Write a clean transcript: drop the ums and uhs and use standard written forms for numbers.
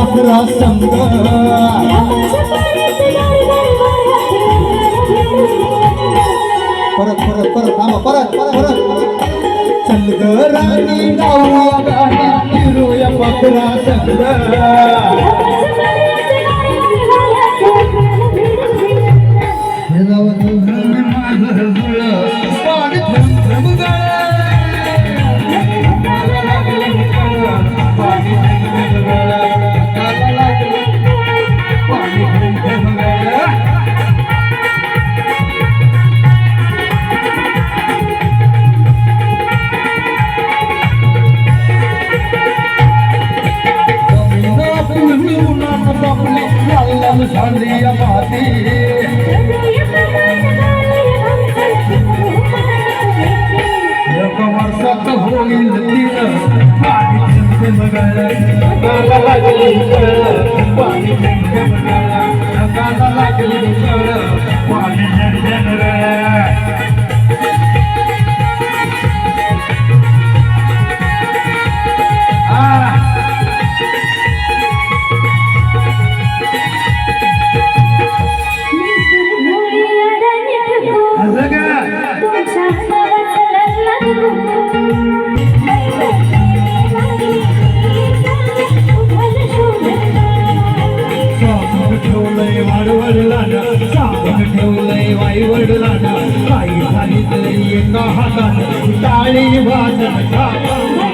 पाखरा संग परत परत परत थांबा परत परत चल ग राणी गाऊया गाणी फिरूया पाखरा संग शांदिया बाती वर्षात होईल तीन पाणी बघायला पाणी पाणी ठेवलंय वाई वडिलांना काही झाली तरी एका हातात टाळी वाजत